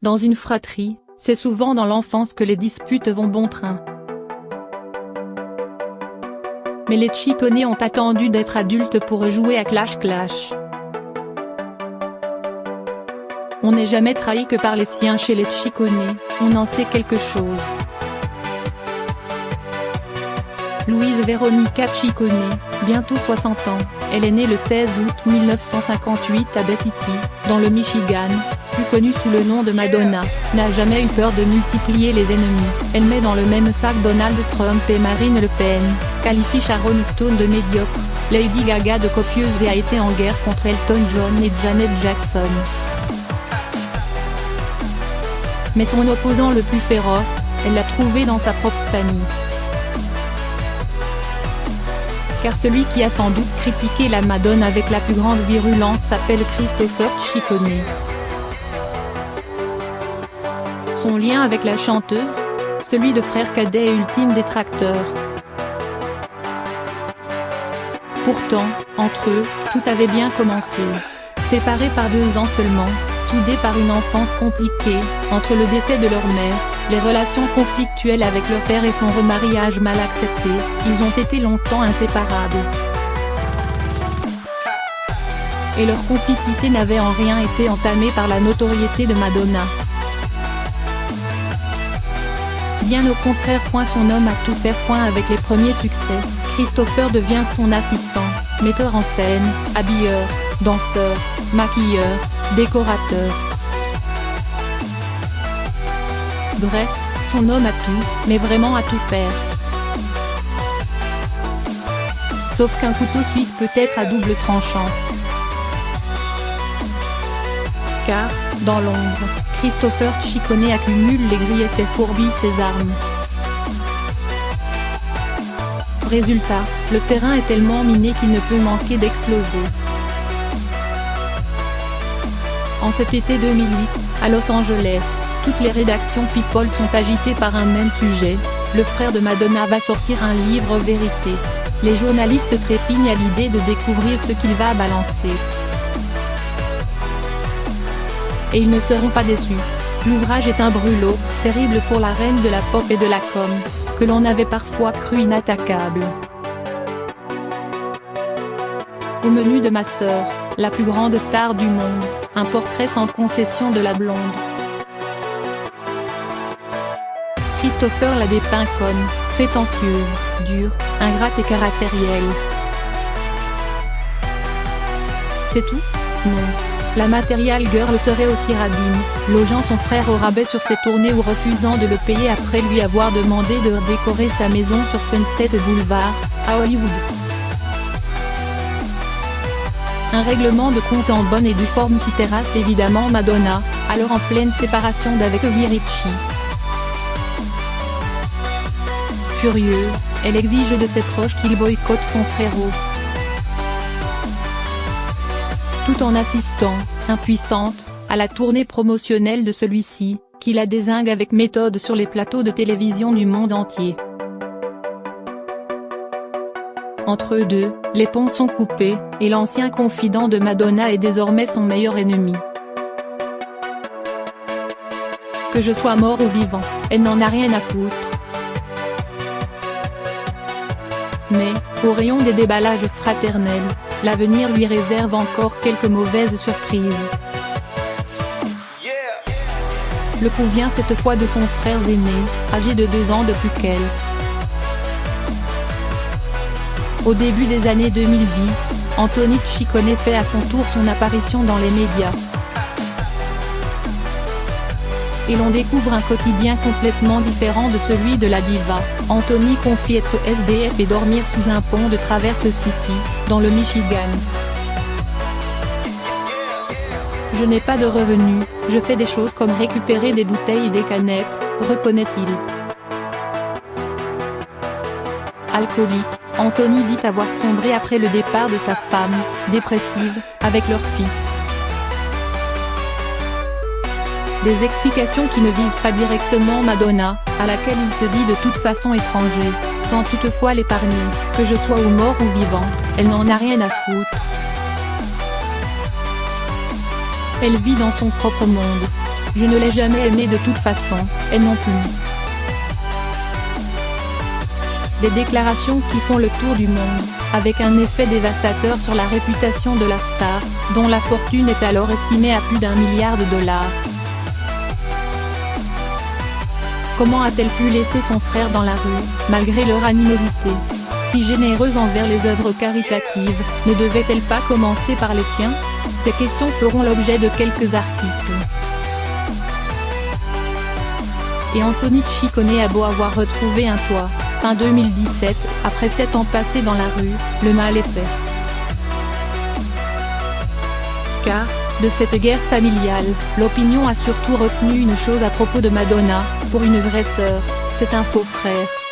Dans une fratrie, c'est souvent dans l'enfance que les disputes vont bon train. Mais les Ciccone ont attendu d'être adultes pour jouer à Clash Clash. On n'est jamais trahi que par les siens chez les Ciccone, on en sait quelque chose. Louise Veronica Ciccone, bientôt 60 ans, elle est née le 16 août 1958 à Bay City, dans le Michigan, plus connue sous le nom de Madonna, n'a jamais eu peur de multiplier les ennemis. Elle met dans le même sac Donald Trump et Marine Le Pen, qualifie Sharon Stone de médiocre, Lady Gaga de copieuse et a été en guerre contre Elton John et Janet Jackson. Mais son opposant le plus féroce, elle l'a trouvé dans sa propre famille. Car celui qui a sans doute critiqué la Madone avec la plus grande virulence s'appelle Christopher Ciccone. Son lien avec la chanteuse, celui de frère cadet et ultime détracteur. Pourtant, entre eux, tout avait bien commencé. Séparés par 2 ans seulement, soudés par une enfance compliquée, entre le décès de leur mère, les relations conflictuelles avec leur père et son remariage mal accepté, ils ont été longtemps inséparables. Et leur complicité n'avait en rien été entamée par la notoriété de Madonna. Bien au contraire. Son homme a tout fait. Avec les premiers succès, Christopher devient son assistant, metteur en scène, habilleur, danseur, maquilleur, décorateur. Bref, son homme a tout, mais vraiment à tout faire. Sauf qu'un couteau suisse peut être à double tranchant. Car, dans l'ombre, Christopher Ciccone accumule les griefs et fourbit ses armes. Résultat, le terrain est tellement miné qu'il ne peut manquer d'exploser. En cet été 2008, à Los Angeles, toutes les rédactions People sont agitées par un même sujet, le frère de Madonna va sortir un livre vérité. Les journalistes trépignent à l'idée de découvrir ce qu'il va balancer. Et ils ne seront pas déçus. L'ouvrage est un brûlot, terrible pour la reine de la pop et de la com, que l'on avait parfois cru inattaquable. Au menu de Ma sœur, la plus grande star du monde, un portrait sans concession de la blonde. Christopher la dépeint comme prétentieuse, dure, ingrate et caractérielle. C'est tout? Non. La Material Girl serait aussi radine, logeant son frère au rabais sur ses tournées ou refusant de le payer après lui avoir demandé de décorer sa maison sur Sunset Boulevard, à Hollywood. Un règlement de compte en bonne et due forme qui terrasse évidemment Madonna, alors en pleine séparation d'avec Ricci. Furieuse, elle exige de ses proches qu'il boycotte son frérot. Tout en assistant, impuissante, à la tournée promotionnelle de celui-ci, qui la dézingue avec méthode sur les plateaux de télévision du monde entier. Entre eux deux, les ponts sont coupés, et l'ancien confident de Madonna est désormais son meilleur ennemi. Que je sois mort ou vivant, elle n'en a rien à foutre. Mais, au rayon des déballages fraternels, l'avenir lui réserve encore quelques mauvaises surprises. Le coup vient cette fois de son frère aîné, âgé de 2 ans de plus qu'elle. Au début des années 2010, Anthony Ciccone fait à son tour son apparition dans les médias. Et l'on découvre un quotidien complètement différent de celui de la diva. Anthony confie être SDF et dormir sous un pont de Traverse City, dans le Michigan. Je n'ai pas de revenus, je fais des choses comme récupérer des bouteilles et des canettes, reconnaît-il. Alcoolique, Anthony dit avoir sombré après le départ de sa femme, dépressive, avec leur fils. Des explications qui ne visent pas directement Madonna, à laquelle il se dit de toute façon étranger, sans toutefois l'épargner, que je sois ou mort ou vivant, elle n'en a rien à foutre. Elle vit dans son propre monde. Je ne l'ai jamais aimée de toute façon, elle non plus. Des déclarations qui font le tour du monde, avec un effet dévastateur sur la réputation de la star, dont la fortune est alors estimée à plus d'1 milliard de dollars. Comment a-t-elle pu laisser son frère dans la rue, malgré leur animosité? Si généreuse envers les œuvres caritatives, ne devait-elle pas commencer par les siens? Ces questions feront l'objet de quelques articles. Et Anthony Ciccone a beau avoir retrouvé un toit, fin 2017, après 7 ans passés dans la rue, le mal est fait. Car, de cette guerre familiale, l'opinion a surtout retenu une chose à propos de Madonna: pour une vraie sœur, c'est un faux frère.